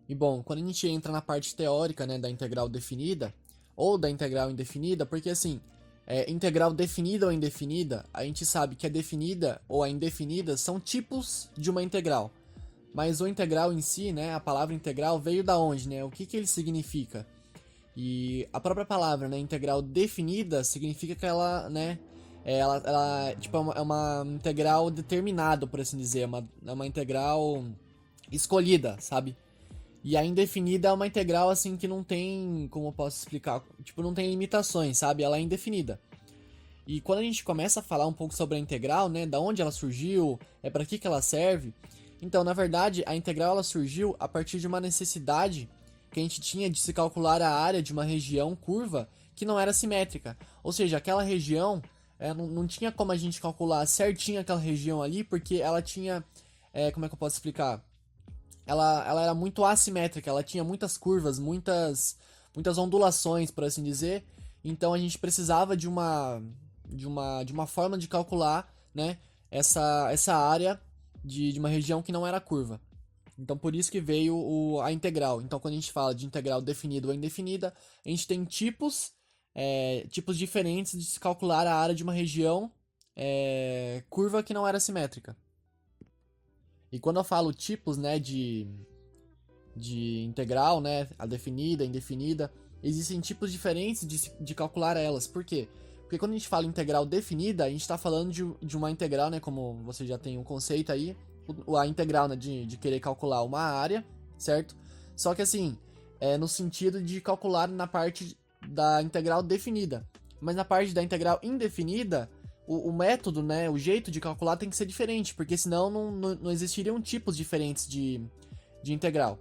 E bom, quando a gente entra na parte teórica, né, da integral definida, ou da integral indefinida, porque assim, integral definida ou indefinida, a gente sabe que a definida ou a indefinida são tipos de uma integral. Mas o integral em si, né, a palavra integral veio da onde, né? O que que ele significa? E a própria palavra, né, integral definida, significa que ela, né, tipo, é uma integral determinada, por assim dizer, é uma integral escolhida, sabe? E a indefinida é uma integral, assim, que não tem, como eu posso explicar, tipo, não tem limitações, sabe? Ela é indefinida. E quando a gente começa a falar um pouco sobre a integral, né, da onde ela surgiu, para que ela serve, então, na verdade, a integral ela surgiu a partir de uma necessidade que a gente tinha de se calcular a área de uma região curva que não era simétrica. Ou seja, aquela região, não tinha como a gente calcular certinho aquela região ali, porque ela tinha, como é que eu posso explicar? Ela era muito assimétrica, ela tinha muitas curvas, muitas ondulações, por assim dizer. Então a gente precisava de uma forma de calcular, né, essa área de uma região que não era curva. Então por isso que veio a integral. Então quando a gente fala de integral definida ou indefinida, a gente tem tipos diferentes de se calcular a área de uma região curva que não era simétrica. E quando eu falo tipos, né, de integral, né, a definida, a indefinida, existem tipos diferentes de calcular elas. Por quê? Porque quando a gente fala integral definida, a gente está falando de uma integral, né, como você já tem um conceito aí, a integral, né, de querer calcular uma área, certo? Só que assim, no sentido de calcular na parte da integral definida. Mas na parte da integral indefinida, o método, né, o jeito de calcular tem que ser diferente, porque senão não existiriam tipos diferentes de integral.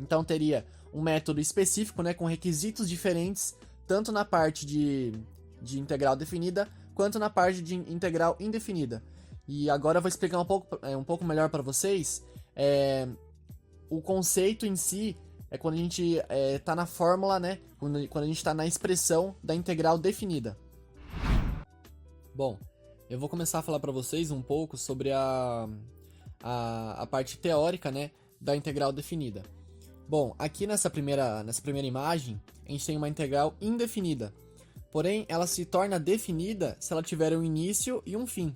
Então teria um método específico, né, com requisitos diferentes, tanto na parte de integral definida, quanto na parte de integral indefinida. E agora eu vou explicar um pouco melhor para vocês. O conceito em si é quando a gente está na fórmula, né, quando a gente está na expressão da integral definida. Bom, eu vou começar a falar para vocês um pouco sobre a parte teórica, né, da integral definida. Bom, aqui nessa primeira imagem, a gente tem uma integral indefinida. Porém, ela se torna definida se ela tiver um início e um fim.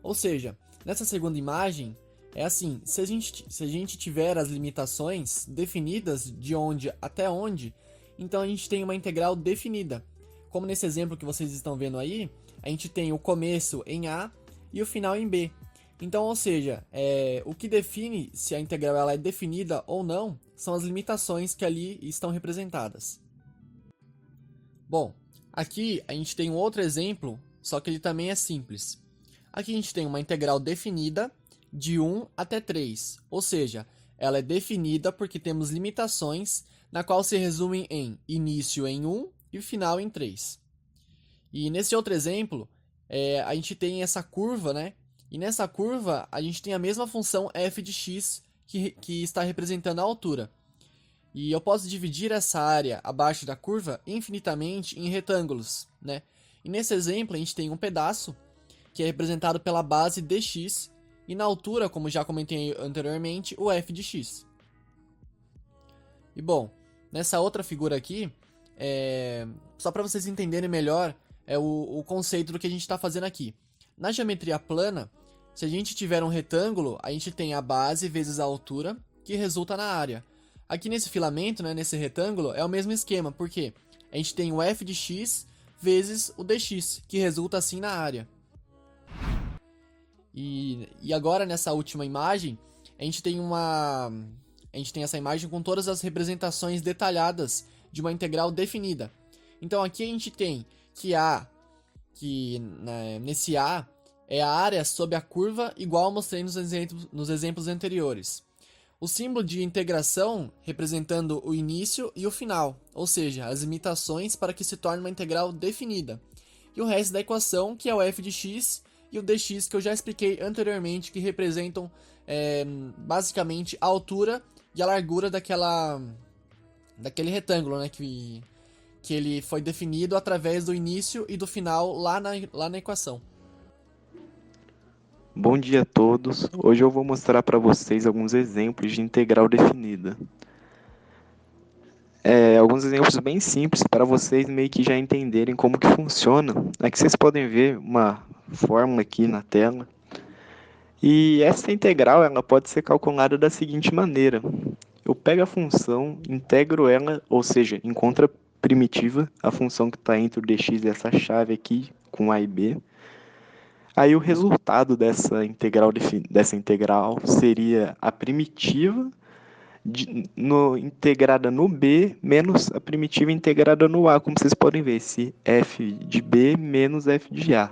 Ou seja, nessa segunda imagem, é assim, se a gente tiver as limitações definidas de onde até onde, então a gente tem uma integral definida. Como nesse exemplo que vocês estão vendo aí, a gente tem o começo em A e o final em B. Então, ou seja, o que define se a integral ela é definida ou não são as limitações que ali estão representadas. Bom, aqui a gente tem um outro exemplo, só que ele também é simples. Aqui a gente tem uma integral definida de 1 até 3, ou seja, ela é definida porque temos limitações na qual se resumem em início em 1 e final em 3. E nesse outro exemplo, a gente tem essa curva, né? E nessa curva, a gente tem a mesma função f de x que está representando a altura. E eu posso dividir essa área abaixo da curva infinitamente em retângulos, né? E nesse exemplo, a gente tem um pedaço que é representado pela base dx e na altura, como já comentei anteriormente, o f de x. E bom, nessa outra figura aqui, só para vocês entenderem melhor o conceito do que a gente está fazendo aqui. Na geometria plana, se a gente tiver um retângulo, a gente tem a base vezes a altura, que resulta na área. Aqui nesse filamento, né, nesse retângulo, é o mesmo esquema, porque a gente tem o f de x vezes o dx, que resulta assim na área. E agora, nessa última imagem, a gente tem essa imagem com todas as representações detalhadas de uma integral definida. Então aqui a gente tem nesse A é a área sob a curva igual eu mostrei nos exemplos anteriores. O símbolo de integração representando o início e o final, ou seja, as limitações para que se torne uma integral definida. E o resto da equação, que é o f de x e o dx, que eu já expliquei anteriormente, que representam basicamente a altura e a largura daquele retângulo, né, que que ele foi definido através do início e do final lá na equação. Bom dia a todos. Hoje eu vou mostrar para vocês alguns exemplos de integral definida. Alguns exemplos bem simples para vocês meio que já entenderem como que funciona. Aqui vocês podem ver uma fórmula aqui na tela. E essa integral ela pode ser calculada da seguinte maneira. Eu pego a função, integro ela, ou seja, encontro a primitiva, a função que está entre o dx e essa chave aqui, com a e b. Aí o resultado dessa integral seria a primitiva integrada no b menos a primitiva integrada no a, como vocês podem ver, esse f de b menos f de a.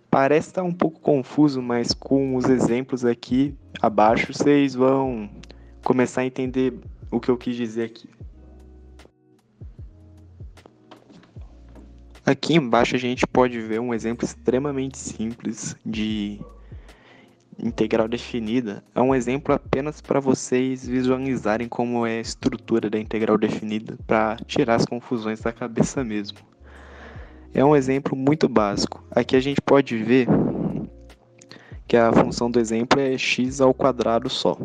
Parece estar um pouco confuso, mas com os exemplos aqui abaixo vocês vão começar a entender o que eu quis dizer aqui. Aqui embaixo a gente pode ver um exemplo extremamente simples de integral definida. É um exemplo apenas para vocês visualizarem como é a estrutura da integral definida, para tirar as confusões da cabeça mesmo. É um exemplo muito básico. Aqui a gente pode ver que a função do exemplo é x ao quadrado só.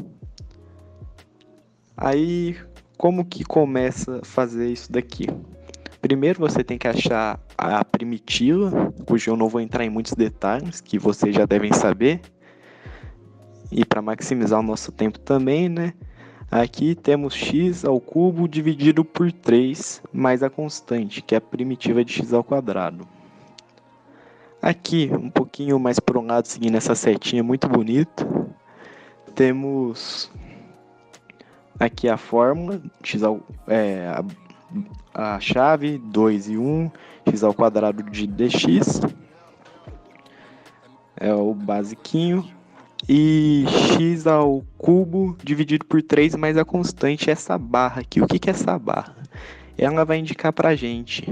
Aí, como que começa a fazer isso daqui? Primeiro você tem que achar a primitiva, cujo eu não vou entrar em muitos detalhes, que vocês já devem saber. E para maximizar o nosso tempo também, né? Aqui temos x ao cubo dividido por 3 mais a constante, que é a primitiva de x ao quadrado. Aqui, um pouquinho mais para um lado, seguindo essa setinha muito bonita, temos aqui a fórmula, a chave 2 e 1, x ao quadrado de dx, é o basiquinho, e x ao cubo dividido por 3 mais a constante, essa barra aqui. O que é essa barra? Ela vai indicar para a gente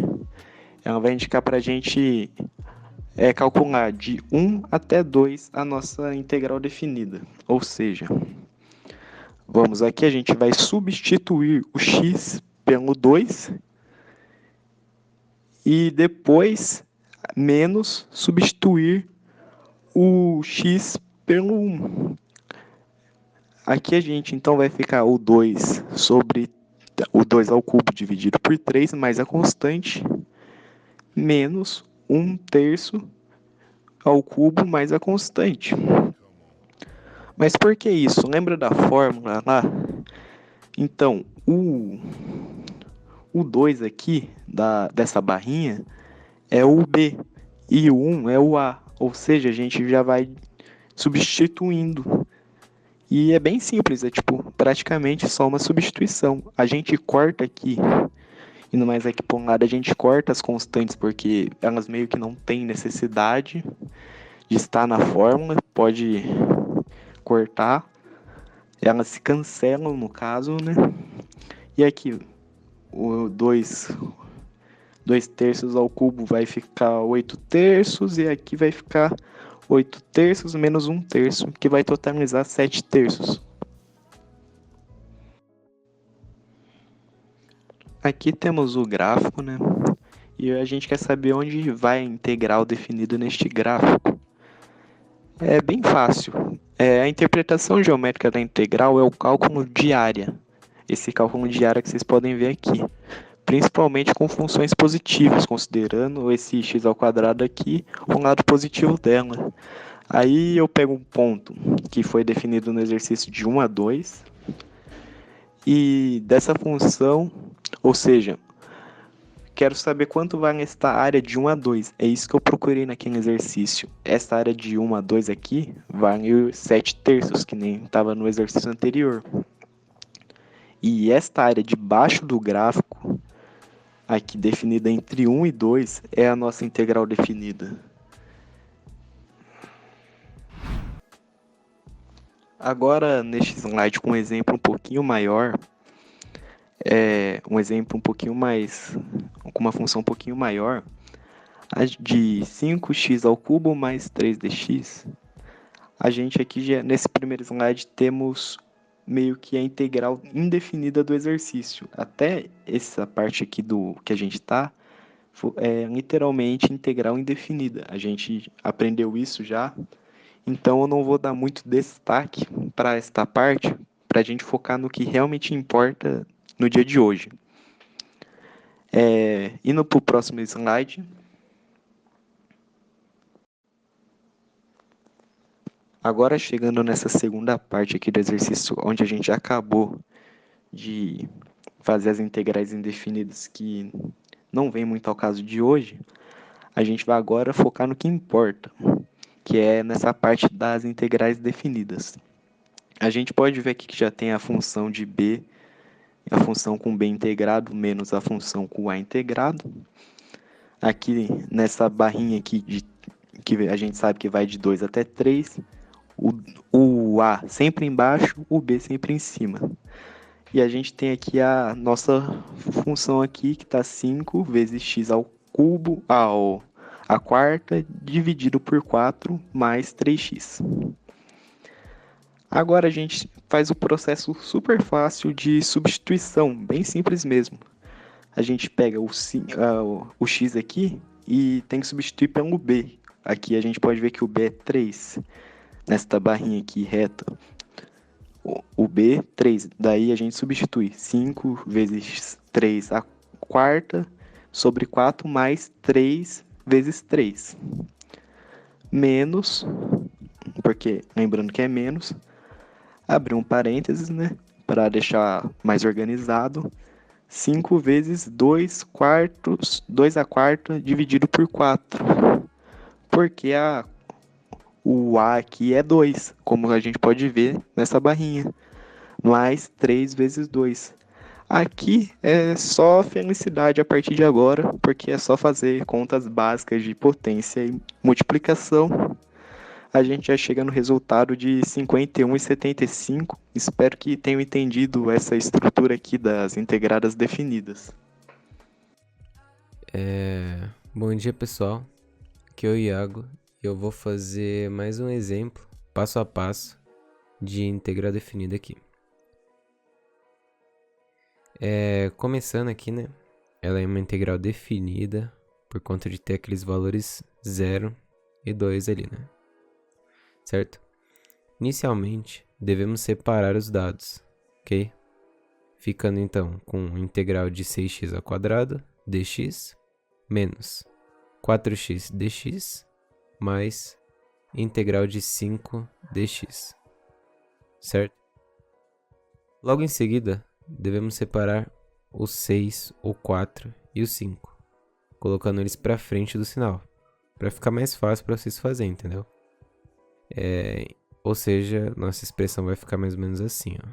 calcular de 1 até 2 a nossa integral definida. Ou seja, vamos aqui, a gente vai substituir o x pelo 2 e depois menos substituir o x pelo 1. Aqui a gente então vai ficar o 2 sobre o 2 ao cubo dividido por 3 mais a constante menos 1/3 ao cubo mais a constante. Mas por que isso? Lembra da fórmula lá? Então, o 2 aqui, dessa barrinha, é o B e o 1 é o A. Ou seja, a gente já vai substituindo. E é bem simples, é tipo praticamente só uma substituição. A gente corta aqui, indo mais aqui para um lado, a gente corta as constantes porque elas meio que não têm necessidade de estar na fórmula, pode cortar, elas se cancelam no caso, né? E aqui, o 2/3 ao cubo vai ficar 8/3 e aqui vai ficar 8/3 menos 1/3, que vai totalizar 7/3. Aqui temos o gráfico, né? E a gente quer saber onde vai a integral definida neste gráfico. É bem fácil. A interpretação geométrica da integral é o cálculo de área. Esse cálculo de área que vocês podem ver aqui. Principalmente com funções positivas, considerando esse x ao quadrado aqui, o lado positivo dela. Aí eu pego um ponto que foi definido no exercício de 1 a 2, e dessa função, ou seja, quero saber quanto vale esta área de 1 a 2. É isso que eu procurei naquele exercício. Esta área de 1 a 2 aqui vale 7/3, que nem estava no exercício anterior. E esta área debaixo do gráfico, aqui definida entre 1 e 2, é a nossa integral definida. Agora, neste slide, com um exemplo um pouquinho maior, com uma função um pouquinho maior, a de 5x ao cubo mais 3dx, a gente aqui, nesse primeiro slide, temos meio que a integral indefinida do exercício. Até essa parte aqui do que a gente está é literalmente integral indefinida. A gente aprendeu isso já, então eu não vou dar muito destaque para esta parte, para a gente focar no que realmente importa no dia de hoje. Indo para o próximo slide. Agora chegando nessa segunda parte aqui do exercício, onde a gente acabou de fazer as integrais indefinidas que não vem muito ao caso de hoje, a gente vai agora focar no que importa, que é nessa parte das integrais definidas. A gente pode ver aqui que já tem a função de b, a função com b integrado menos a função com a integrado. Aqui nessa barrinha aqui que a gente sabe que vai de 2 até 3, o a sempre embaixo, o b sempre em cima. E a gente tem aqui a nossa função aqui, que está 5 vezes x ao cubo, a quarta, dividido por 4, mais 3x. Agora a gente faz o processo super fácil de substituição, bem simples mesmo. A gente pega o x aqui e tem que substituir pelo b. Aqui a gente pode ver que o b é 3, nesta barrinha aqui reta. O b, 3. Daí a gente substitui 5 vezes 3 a quarta sobre 4 mais 3 vezes 3. Menos, porque lembrando que é menos, abrir um parênteses, né, para deixar mais organizado. 5 vezes 2 quartos, 2 a quarta dividido por 4. Porque o a aqui é 2, como a gente pode ver nessa barrinha. Mais 3 vezes 2. Aqui é só felicidade a partir de agora, porque é só fazer contas básicas de potência e multiplicação. A gente já chega no resultado de 51,75. Espero que tenham entendido essa estrutura aqui das integradas definidas. Bom dia, pessoal. Aqui é o Iago e eu vou fazer mais um exemplo, passo a passo, de integral definida aqui. Começando aqui, né? Ela é uma integral definida por conta de ter aqueles valores 0 e 2 ali, né? Certo? Inicialmente, devemos separar os dados, ok? Ficando então com integral de 6x ao quadrado dx menos 4x dx mais integral de 5 dx, certo? Logo em seguida, devemos separar o 6, o 4 e o 5, colocando eles para frente do sinal, para ficar mais fácil para vocês fazerem, entendeu? Ou seja, nossa expressão vai ficar mais ou menos assim, ó.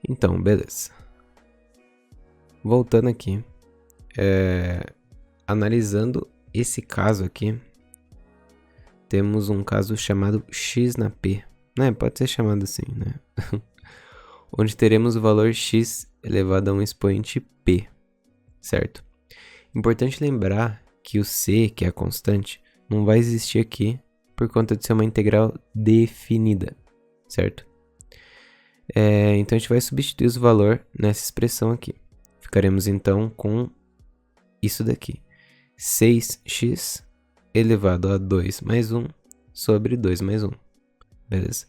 Então, beleza. Voltando aqui, analisando esse caso aqui, temos um caso chamado x na p, né? Pode ser chamado assim, né? Onde teremos o valor x elevado a um expoente p, certo? Importante lembrar que o c, que é a constante, não vai existir aqui por conta de ser uma integral definida, certo? Então a gente vai substituir o valor nessa expressão aqui. Ficaremos então com isso daqui, 6x elevado a 2 mais 1 sobre 2 mais 1, beleza?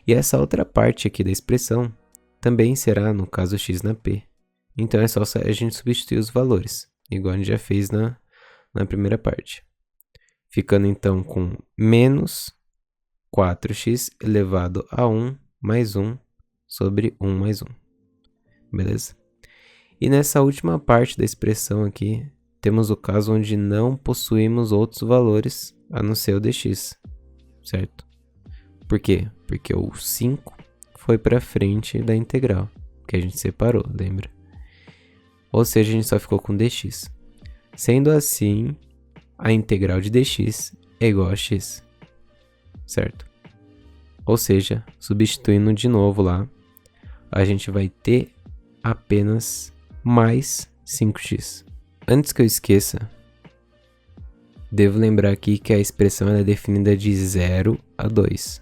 E essa outra parte aqui da expressão também será, no caso, x na p. Então é só a gente substituir os valores, igual a gente já fez na primeira parte. Ficando então com menos 4x elevado a 1 mais 1 sobre 1 mais 1, beleza? E nessa última parte da expressão aqui, temos o caso onde não possuímos outros valores a não ser o dx, certo? Por quê? Porque o 5 foi para frente da integral, que a gente separou, lembra? Ou seja, a gente só ficou com dx. Sendo assim, a integral de dx é igual a x, certo? Ou seja, substituindo de novo lá, a gente vai ter apenas mais 5x. Antes que eu esqueça, Devo lembrar aqui que a expressão ela é definida de 0 a 2,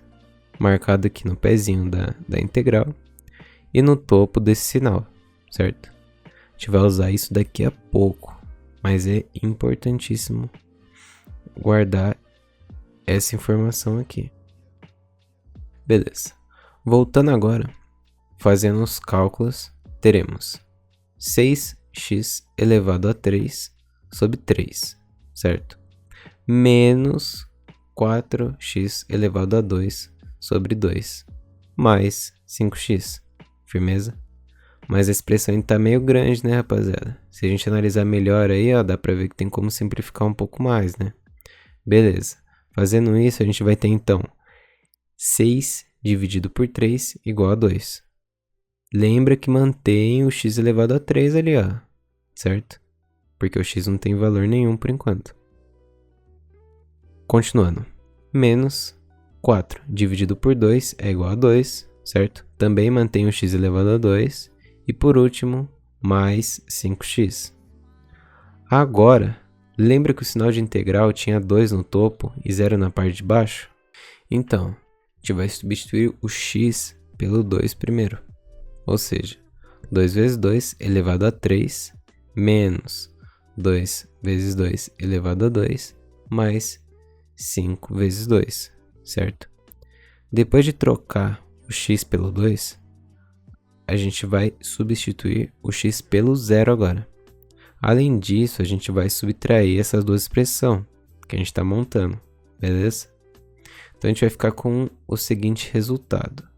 marcado aqui no pezinho da integral e no topo desse sinal, certo? A gente vai usar isso daqui a pouco, mas é importantíssimo guardar essa informação aqui. Beleza. Voltando agora, fazendo os cálculos, teremos 6x elevado a 3 sobre 3, certo? Menos 4x elevado a 2 sobre 2, mais 5x, firmeza? Mas a expressão está meio grande, né, rapaziada? Se a gente analisar melhor aí, ó, dá pra ver que tem como simplificar um pouco mais, né? Beleza. Fazendo isso, a gente vai ter, então, 6 dividido por 3 igual a 2. Lembra que mantém o x elevado a 3 ali, ó, certo? Porque o x não tem valor nenhum por enquanto. Continuando. Menos 4 dividido por 2 é igual a 2, certo? Também mantém o x elevado a 2. E por último, mais 5x. Agora, lembra que o sinal de integral tinha 2 no topo e 0 na parte de baixo? Então, a gente vai substituir o x pelo 2 primeiro. Ou seja, 2 vezes 2 elevado a 3, menos 2 vezes 2 elevado a 2, mais 5 vezes 2, certo? Depois de trocar o x pelo 2, a gente vai substituir o x pelo 0 agora. Além disso, a gente vai subtrair essas duas expressões que a gente está montando, beleza? Então, a gente vai ficar com o seguinte resultado.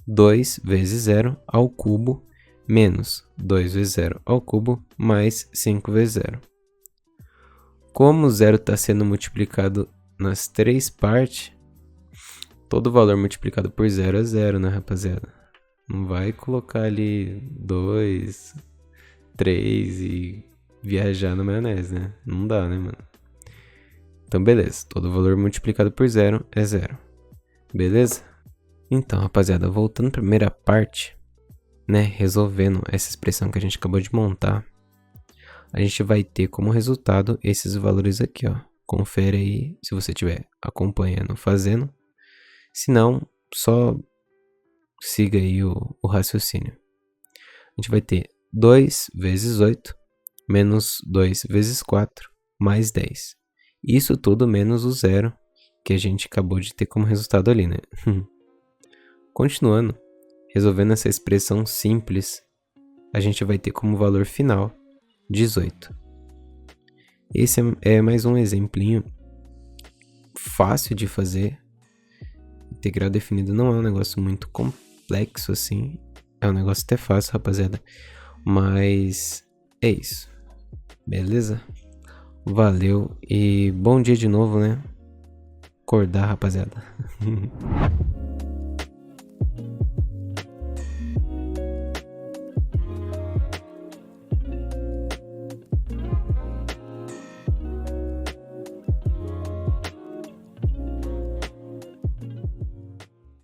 2 vezes 0 ao cubo, menos 2 vezes 0 ao cubo, mais 5 vezes 0. Como o 0 está sendo multiplicado nas três partes, todo valor multiplicado por 0 é 0, né, rapaziada? Não vai colocar ali 2, 3 e viajar na maionese, né? Não dá, né, mano? Então, beleza. Todo valor multiplicado por 0 é 0. Beleza? Então, rapaziada, voltando para a primeira parte, né? Resolvendo essa expressão que a gente acabou de montar, a gente vai ter como resultado esses valores aqui, ó. Confere aí se você estiver acompanhando, fazendo. Se não, só siga aí o raciocínio. A gente vai ter 2 vezes 8, menos 2 vezes 4, mais 10. Isso tudo menos o 0, que a gente acabou de ter como resultado ali, né? Continuando, resolvendo essa expressão simples, a gente vai ter como valor final 18. Esse é mais um exemplinho fácil de fazer. Integral definido não é um negócio muito complexo assim. É um negócio até fácil, rapaziada. Mas é isso. Beleza? Valeu e bom dia de novo, né? Acordar, rapaziada.